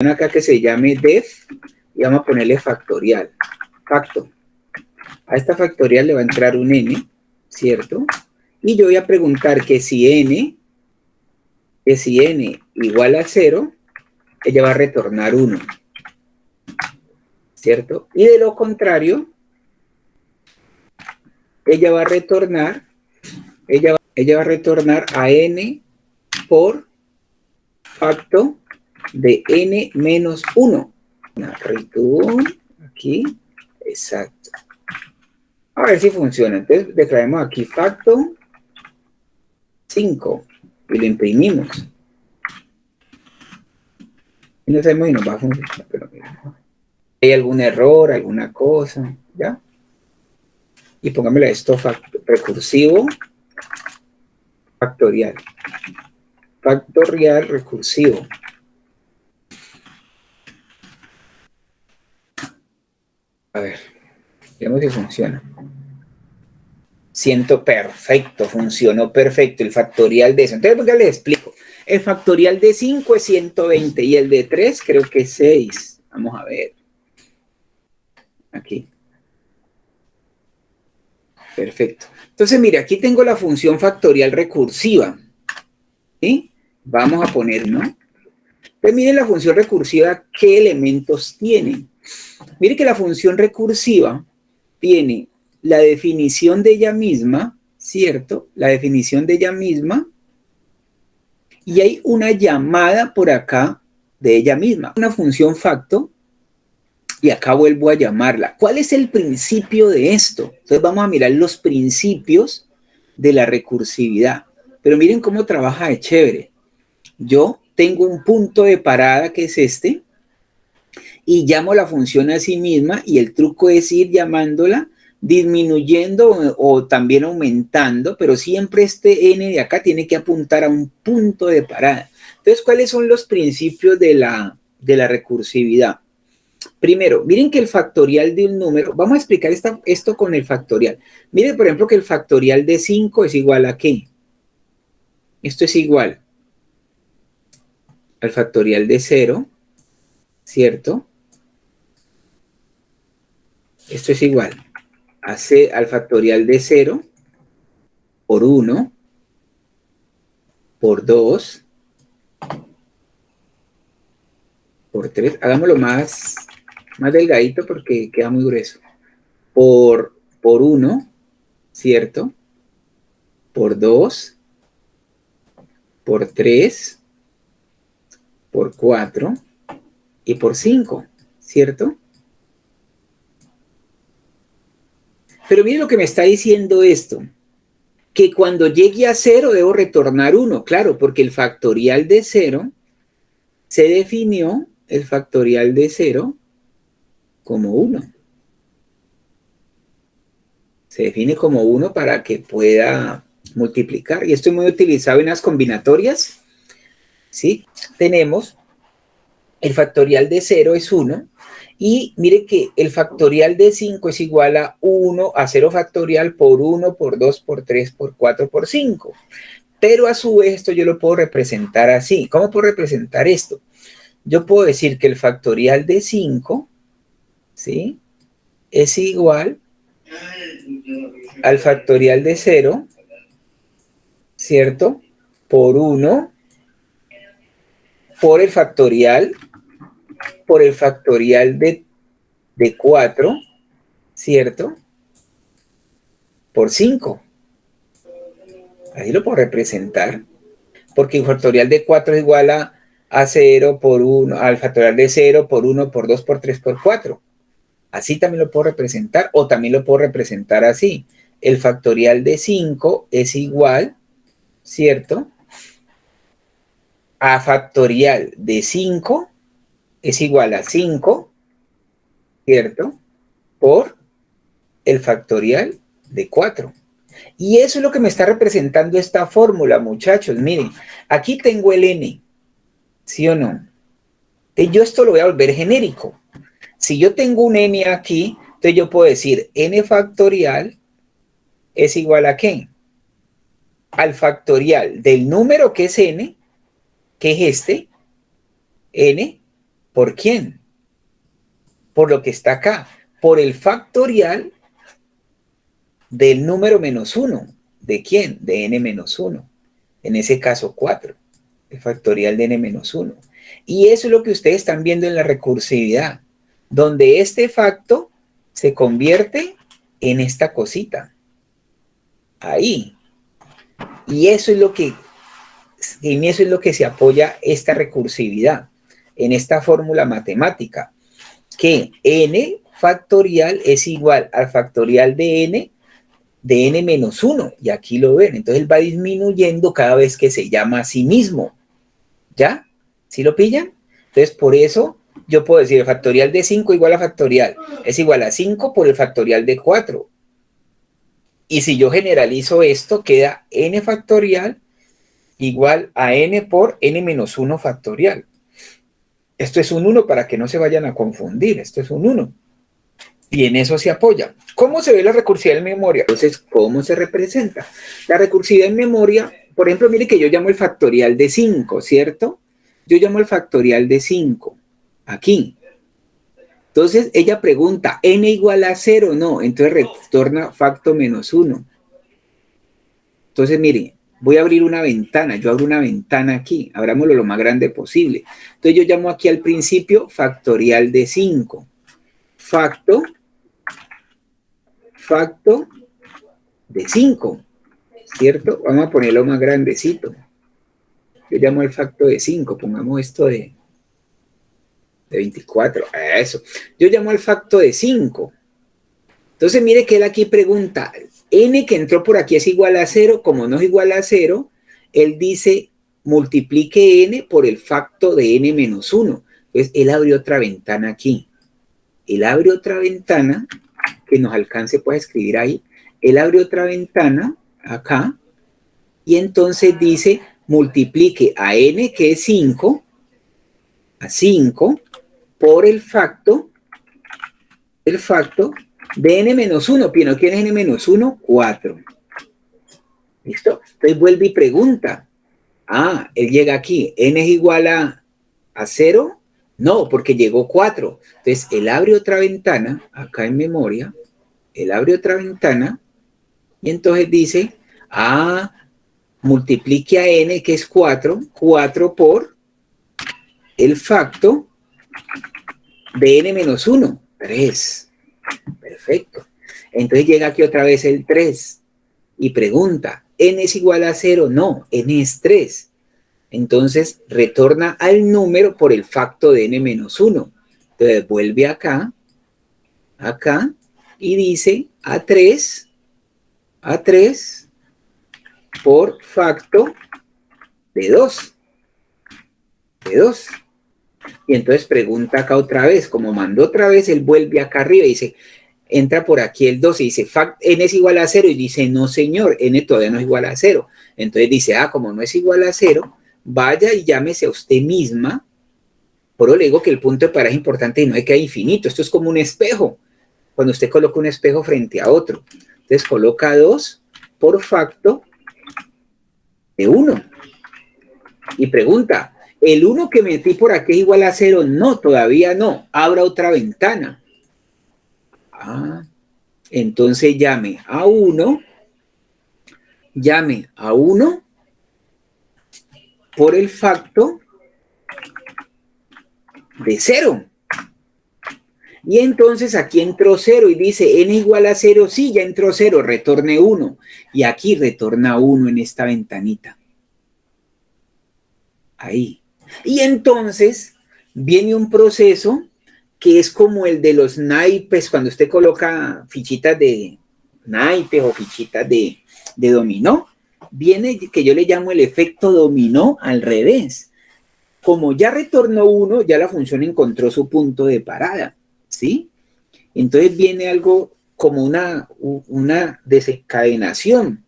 acá que se llame def y vamos a ponerle factorial. Facto. A esta factorial le va a entrar un n, ¿cierto? Y yo voy a preguntar que si n igual a 0, ella va a retornar 1, ¿cierto? Y de lo contrario, ella va a retornar a n por facto de n menos 1. Return, aquí, exacto. A ver si funciona. Entonces declaremos aquí facto 5 y lo imprimimos. Y no sabemos si nos va a funcionar, pero mira. ¿Hay algún error, alguna cosa? ¿Ya? Y pongámosle esto recursivo factorial. Factorial recursivo. A ver, veamos si funciona. Siento perfecto, funcionó perfecto el factorial de eso. Entonces, ya les explico. El factorial de 5 es 120 y el de 3 creo que es 6. Vamos a ver. Aquí. Perfecto. Entonces, mire, aquí tengo la función factorial recursiva. ¿Sí? Vamos a poner, ¿no? Entonces, miren la función recursiva, ¿qué elementos tiene? Mire que la función recursiva tiene la definición de ella misma, ¿cierto? La definición de ella misma. Y hay una llamada por acá de ella misma. Una función facto. Y acá vuelvo a llamarla. ¿Cuál es el principio de esto? Entonces vamos a mirar los principios de la recursividad. Pero miren cómo trabaja de chévere. Yo tengo un punto de parada que es este y llamo la función a sí misma y el truco es ir llamándola disminuyendo o también aumentando, pero siempre este n de acá tiene que apuntar a un punto de parada. Entonces, ¿cuáles son los principios de la recursividad? Primero, miren que el factorial de un número, vamos a explicar esto con el factorial. Miren, por ejemplo, que el factorial de 5 es igual a ¿qué? Esto es igual al factorial de 0, ¿cierto? Esto es igual al factorial de 0 por 1 por 2 por 3. Hagámoslo más delgadito porque queda muy grueso. Por 1, ¿cierto? Por 2, por 3, por 4 y por 5, ¿cierto? Pero miren lo que me está diciendo esto, que cuando llegue a 0 debo retornar 1, claro, porque el factorial de 0 se definió el factorial de 0 como 1. Se define como 1 para que pueda multiplicar. Y esto es muy utilizado en las combinatorias. ¿Sí? Tenemos el factorial de 0 es 1. Y mire que el factorial de 5 es igual a 1, a 0 factorial por 1, por 2, por 3, por 4, por 5. Pero a su vez esto yo lo puedo representar así. ¿Cómo puedo representar esto? Yo puedo decir que el factorial de 5, ¿sí?, es igual al factorial de 0, ¿cierto?, por 1, por el factorial de 4, ¿cierto?, por 5. Ahí lo puedo representar, porque el factorial de 4 es igual a 0 por 1, al factorial de 0 por 1, por 2, por 3, por 4. Así también lo puedo representar, o también lo puedo representar así. El factorial de 5 es igual, ¿cierto?, a factorial de 5 es igual a 5, ¿cierto?, por el factorial de 4. Y eso es lo que me está representando esta fórmula, muchachos. Miren, aquí tengo el n, ¿sí o no? Entonces yo esto lo voy a volver genérico. Si yo tengo un n aquí, entonces yo puedo decir n factorial es igual a ¿qué? Al factorial del número que es n, que es este, n ¿Por quién? Por lo que está acá, por el factorial del número menos 1. ¿De quién? De n menos 1. En ese caso 4. El factorial de n menos 1. Y eso es lo que ustedes están viendo en la recursividad, donde este facto se convierte en esta cosita. Ahí. Y eso es lo que, en eso es lo que se apoya esta recursividad, en esta fórmula matemática, que n factorial es igual al factorial de n menos 1, y aquí lo ven, entonces él va disminuyendo cada vez que se llama a sí mismo, ¿ya? ¿Sí lo pillan? Entonces por eso yo puedo decir el factorial de 5 igual a factorial, es igual a 5 por el factorial de 4, y si yo generalizo esto, queda n factorial igual a n por n menos 1 factorial. Esto es un 1 para que no se vayan a confundir, esto es un 1. Y en eso se apoya. ¿Cómo se ve la recursividad en memoria? Entonces, ¿cómo se representa? La recursividad en memoria, por ejemplo, mire que yo llamo el factorial de 5, ¿cierto? Yo llamo el factorial de 5, aquí. Entonces, ella pregunta, ¿n igual a 0? No, entonces retorna facto menos 1. Entonces, mire, voy a abrir una ventana, yo abro una ventana aquí, abrámoslo lo más grande posible. Entonces, yo llamo aquí al principio factorial de 5. Facto de 5, ¿cierto? Vamos a ponerlo más grandecito. Yo llamo el facto de 5, pongamos esto de 24, eso. Yo llamo al facto de 5. Entonces, mire que él aquí pregunta, n que entró por aquí es igual a 0, como no es igual a 0, él dice, multiplique n por el facto de n menos 1. Entonces, él abre otra ventana aquí. Él abre otra ventana, que nos alcance, puede escribir ahí. Él abre otra ventana, acá, y entonces dice, multiplique a n, que es 5, a 5, por el facto de n menos 1. ¿Quién es n menos 1? 4. ¿Listo? Entonces vuelve y pregunta. Ah, él llega aquí. ¿N es igual a 0? No, porque llegó 4. Entonces él abre otra ventana, acá en memoria. Él abre otra ventana y entonces dice, multiplique a n, que es 4, 4 por el facto de n menos 1, 3. Perfecto. Entonces llega aquí otra vez el 3 y pregunta, ¿n es igual a 0? No, n es 3. Entonces retorna al número por el facto de n menos 1. Entonces vuelve acá, y dice a3 por facto de 2. Y entonces pregunta acá otra vez, como mandó otra vez, él vuelve acá arriba y dice, entra por aquí el 2 y dice, n es igual a 0, y dice, no señor, n todavía no es igual a 0. Entonces dice, como no es igual a 0, vaya y llámese a usted misma. Por eso le digo que el punto de paraje es importante y no es que hay infinito, esto es como un espejo. Cuando usted coloca un espejo frente a otro, entonces coloca 2 por facto de 1. Y pregunta, ¿el 1 que metí por aquí es igual a 0? No, todavía no. Abra otra ventana. Entonces llame a 1 por el facto de 0. Y entonces aquí entró 0 y dice, n igual a 0, sí, ya entró 0, retorne 1. Y aquí retorna 1 en esta ventanita. Ahí. Y entonces viene un proceso que es como el de los naipes, cuando usted coloca fichitas de naipes o fichitas de dominó. Viene que yo le llamo el efecto dominó al revés. Como ya retornó 1, ya la función encontró su punto de parada, ¿sí? Entonces viene algo como una desencadenación,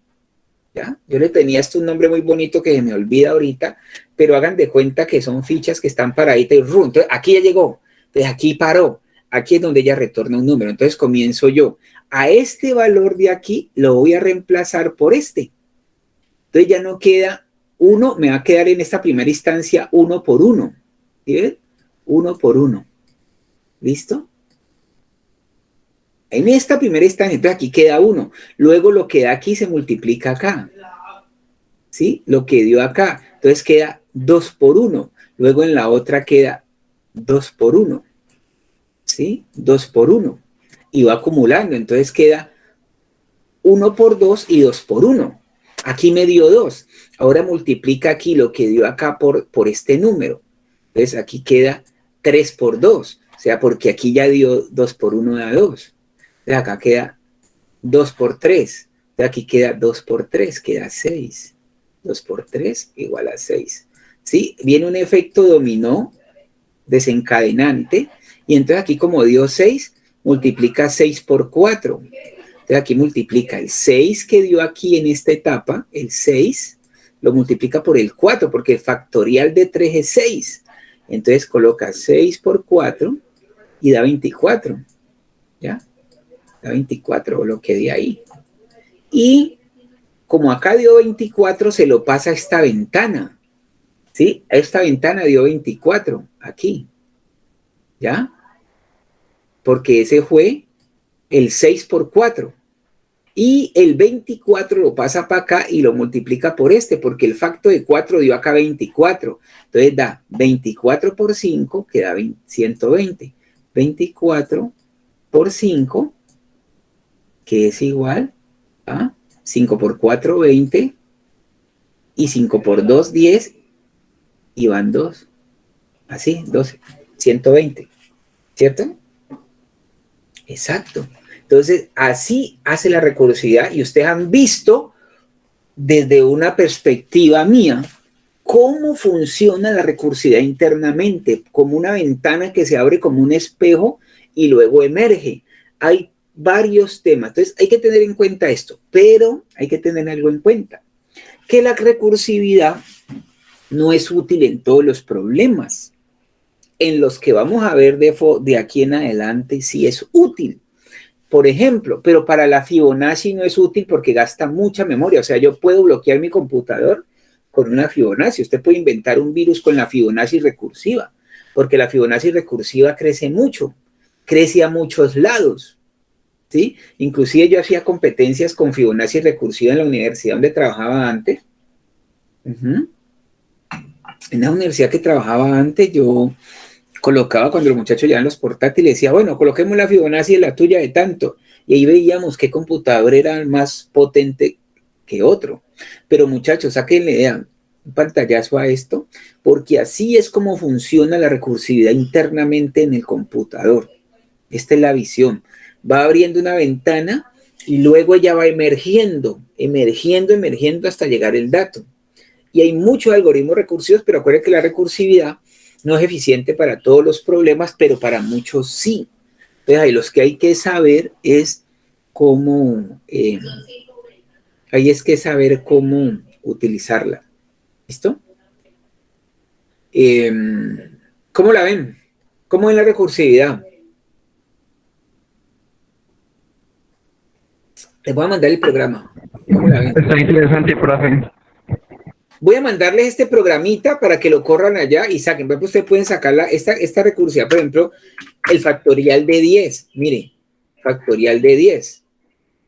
¿ya? Yo le tenía un nombre muy bonito que se me olvida ahorita, pero hagan de cuenta que son fichas que están paraditas y ¡rum! Entonces aquí ya llegó, entonces aquí paró, aquí es donde ella retorna un número. Entonces comienzo yo, a este valor de aquí lo voy a reemplazar por este. Entonces ya no queda 1, me va a quedar en esta primera instancia 1 por 1, ¿sí ven? 1 por 1. ¿Listo? En esta primera instancia, entonces aquí queda 1. Luego lo que da aquí se multiplica acá. ¿Sí? Lo que dio acá. Entonces queda 2 por 1. Luego en la otra queda 2 por 1. ¿Sí? 2 por 1. Y va acumulando. Entonces queda 1 por 2 y 2 por 1. Aquí me dio 2. Ahora multiplica aquí lo que dio acá por este número. Entonces aquí queda 3 por 2. O sea, porque aquí ya dio 2 por 1 da 2. Entonces acá queda 2 por 3. Entonces aquí queda 2 por 3, queda 6. 2 por 3 igual a 6. ¿Sí? Viene un efecto dominó desencadenante. Y entonces aquí como dio 6, multiplica 6 por 4. Entonces aquí multiplica el 6 que dio aquí en esta etapa, el 6, lo multiplica por el 4, porque el factorial de 3 es 6. Entonces coloca 6 por 4 y da 24. ¿Ya? Da 24, lo que di ahí. Y como acá dio 24, se lo pasa a esta ventana. ¿Sí? Esta ventana dio 24, aquí. ¿Ya? Porque ese fue el 6 por 4. Y el 24 lo pasa para acá y lo multiplica por este, porque el factor de 4 dio acá 24. Entonces da 24 por 5, que da 120. 24 por 5, que es igual a 5 por 4, 20. Y 5 por 2, 10. Y van 2. Así, 12. 120. ¿Cierto? Exacto. Entonces, así hace la recursividad y ustedes han visto desde una perspectiva mía cómo funciona la recursividad internamente, como una ventana que se abre como un espejo y luego emerge. Hay varios temas. Entonces, hay que tener en cuenta esto, pero hay que tener algo en cuenta, que la recursividad no es útil en todos los problemas. En los que vamos a ver de aquí en adelante sí es útil. Por ejemplo, pero para la Fibonacci no es útil porque gasta mucha memoria. O sea, yo puedo bloquear mi computador con una Fibonacci. Usted puede inventar un virus con la Fibonacci recursiva, porque la Fibonacci recursiva crece mucho, crece a muchos lados, ¿sí? Inclusive yo hacía competencias con Fibonacci recursiva en la universidad donde trabajaba antes. En la universidad que trabajaba antes, yo colocaba cuando los muchachos llevaban los portátiles, decía, bueno, coloquemos la Fibonacci en la tuya de tanto. Y ahí veíamos qué computador era más potente que otro. Pero muchachos, sáquenle un pantallazo a esto, porque así es como funciona la recursividad internamente en el computador. Esta es la visión. Va abriendo una ventana y luego ella va emergiendo hasta llegar el dato. Y hay muchos algoritmos recursivos, pero acuérdense que la recursividad no es eficiente para todos los problemas, pero para muchos sí. Entonces, ahí los que hay que saber es cómo, ahí es que saber cómo utilizarla. ¿Listo? ¿Cómo la ven? ¿Cómo es la recursividad? Les voy a mandar el programa. ¿Cómo la ven? Está interesante, profe. Voy a mandarles este programita para que lo corran allá y saquen. Por ejemplo, ustedes pueden sacar esta recursividad, por ejemplo, el factorial de 10. Mire, factorial de 10.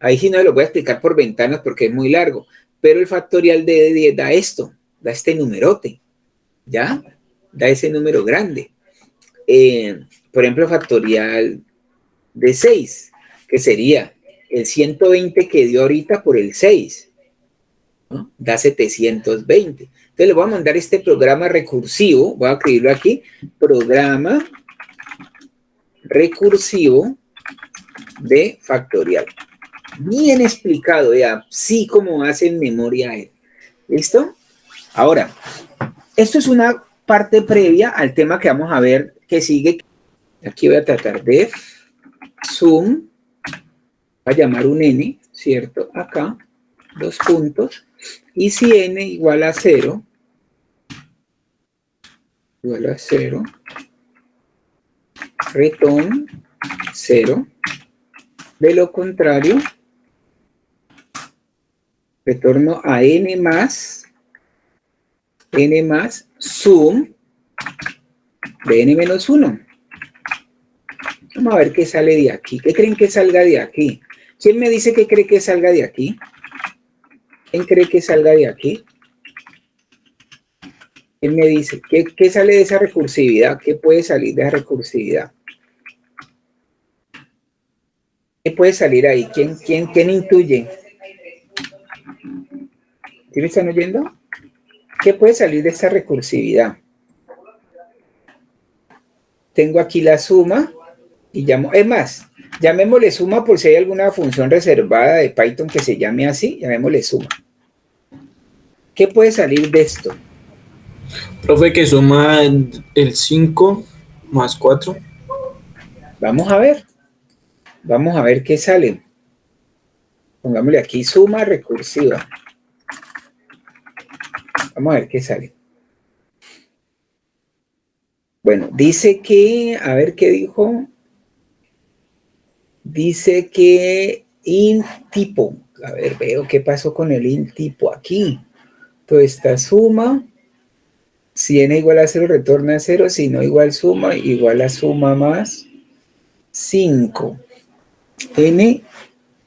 Ahí sí no lo voy a explicar por ventanas porque es muy largo, pero el factorial de 10 da esto, da este numerote, ¿ya? Da ese número grande. Por ejemplo, factorial de 6, que sería el 120 que dio ahorita por el 6, ¿no? Da 720. Entonces le voy a mandar este programa recursivo, voy a escribirlo aquí, programa recursivo de factorial. Bien explicado, ya, sí como hace en memoria él. ¿Listo? Ahora, esto es una parte previa al tema que vamos a ver que sigue. Aquí voy a tratar de zoom, voy a llamar un n, ¿cierto? Acá, 2 puntos, y si n igual a 0, return 0, de lo contrario, retorno a n más zoom de n menos 1. Vamos a ver qué sale de aquí. ¿Qué creen que salga de aquí? ¿Quién me dice que cree que salga de aquí? ¿Quién cree que salga de aquí? ¿Quién me dice? ¿Qué sale de esa recursividad? ¿Qué puede salir de esa recursividad? ¿Qué puede salir ahí? ¿Quién intuye? ¿Sí me están oyendo? ¿Qué puede salir de esa recursividad? Tengo aquí la suma y llamo, es más, llamémosle suma por si hay alguna función reservada de Python que se llame así, llamémosle suma. ¿Qué puede salir de esto? Profe, que suma el 5 más 4. Vamos a ver qué sale. Pongámosle aquí suma recursiva. Vamos a ver qué sale. Bueno, dice que, a ver qué dijo. Dice que int tipo. A ver, veo qué pasó con el int tipo aquí. Toda esta suma. Si n igual a 0, retorna a 0. Si no igual suma, igual a suma más 5. N.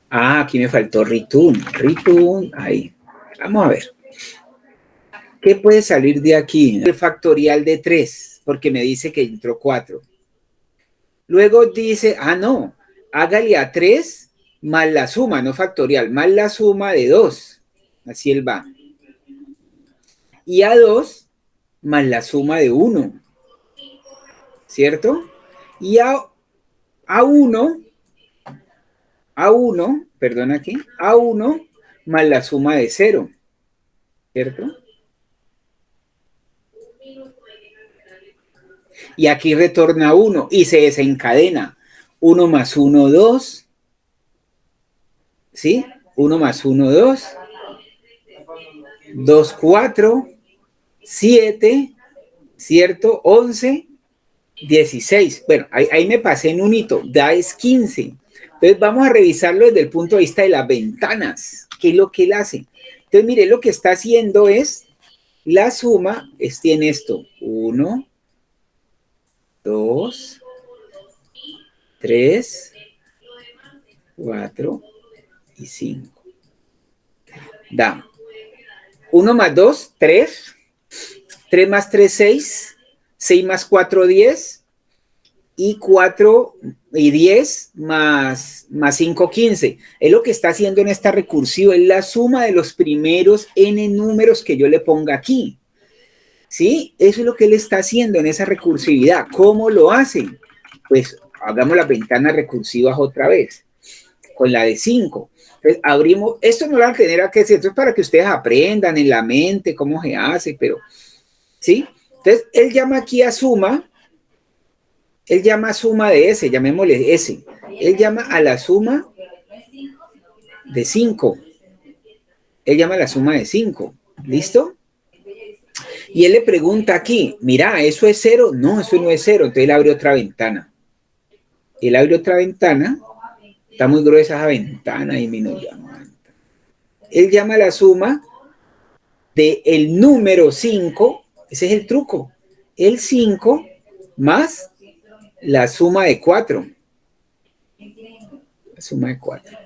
Ah, aquí me faltó return. Return, ahí. Vamos a ver. ¿Qué puede salir de aquí? El factorial de 3, porque me dice que entró 4. Luego dice, no, hágale a 3 más la suma, no factorial, más la suma de 2. Así él va. Y a 2 más la suma de 1. ¿Cierto? Y a 1, perdón aquí, a 1 más la suma de 0. ¿Cierto? Y aquí retorna 1 y se desencadena. 1 más 1, 2. ¿Sí? 1 más 1, 2. 2, 4. 7, ¿cierto? 11, 16. Bueno, ahí me pasé en un hito. Da es 15. Entonces vamos a revisarlo desde el punto de vista de las ventanas. ¿Qué es lo que él hace? Entonces, mire, lo que está haciendo es la suma, tiene esto. 1, 2, 3, 4 y 5. Da 1 más 2, 3. 3 más 3, 6. 6 más 4, 10. Y 4 y 10 más 5, 15. Es lo que está haciendo en esta recursiva, es la suma de los primeros n números que yo le ponga aquí. ¿Sí? Eso es lo que él está haciendo en esa recursividad. ¿Cómo lo hace? Pues hagamos las ventanas recursivas otra vez, con la de 5. Entonces abrimos, esto no lo van a tener que hacer, esto es para que ustedes aprendan en la mente cómo se hace, pero, ¿sí? Entonces él llama aquí a suma. Él llama suma de S, llamémosle S. Él llama a la suma de 5. Él llama a la suma de 5. ¿Listo? Y él le pregunta aquí, mira, ¿eso es 0? No, eso no es 0. Entonces él abre otra ventana. Él abre otra ventana. Está muy gruesa esa ventana, disminuye. Él llama a la suma del número 5. Ese es el truco. El 5 más la suma de 4. La suma de 4.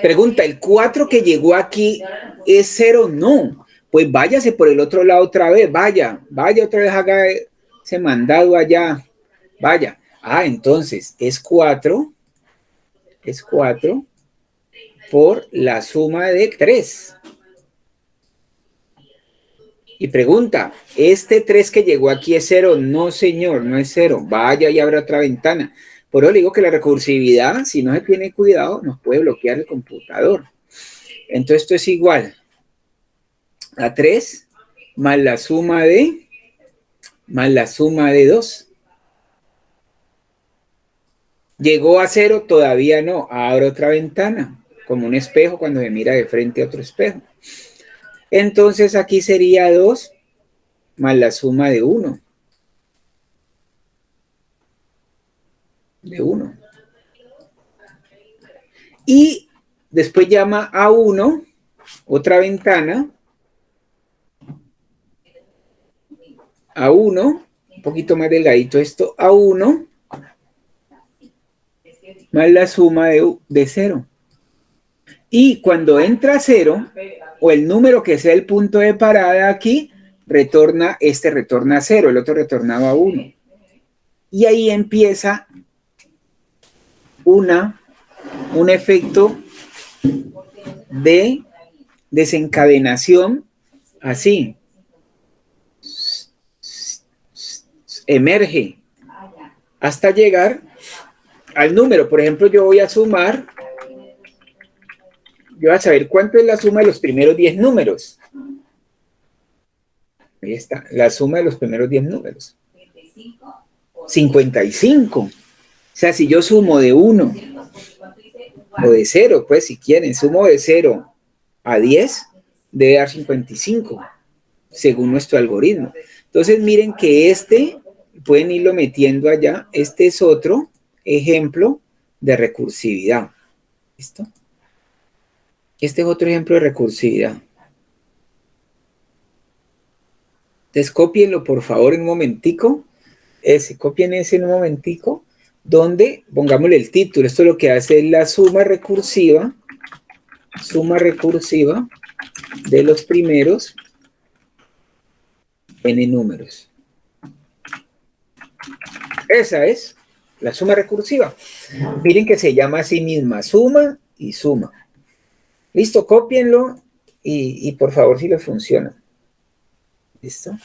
Pregunta, ¿el 4 que llegó aquí es 0? No. Pues váyase por el otro lado otra vez. Vaya otra vez, haga ese mandado allá. Vaya. Entonces es 4. Es 4 por la suma de 3. Y pregunta, ¿este 3 que llegó aquí es 0? No, señor, no es 0. Vaya y abra otra ventana. Por eso le digo que la recursividad, si no se tiene cuidado, nos puede bloquear el computador. Entonces esto es igual a 3 más la suma de 2. ¿Llegó a 0? Todavía no. Abra otra ventana, como un espejo cuando se mira de frente a otro espejo. Entonces aquí sería 2 más la suma de 1. De 1. Y después llama a 1, otra ventana, a 1, un poquito más delgadito esto, a 1, más la suma de 0. Y cuando entra 0, o el número que sea el punto de parada aquí, retorna 0, el otro retornaba 1. Y ahí empieza un efecto de desencadenación así. Emerge hasta llegar al número. Por ejemplo, yo voy a sumar, yo voy a saber cuánto es la suma de los primeros 10 números. Ahí está, la suma de los primeros 10 números. 55. O sea, si yo sumo de 1 o de 0, pues si quieren, sumo de 0 a 10, debe dar 55, según nuestro algoritmo. Entonces, miren que pueden irlo metiendo allá. Este es otro ejemplo de recursividad. ¿Listo? Este es otro ejemplo de recursividad. Entonces, cópienlo, por favor, en un momentico. Copien ese en un momentico, donde pongámosle el título. Esto lo que hace es la suma recursiva de los primeros n números. Esa es la suma recursiva. Miren que se llama a sí misma suma y suma. Listo, cópienlo y por favor si les funciona. ¿Listo?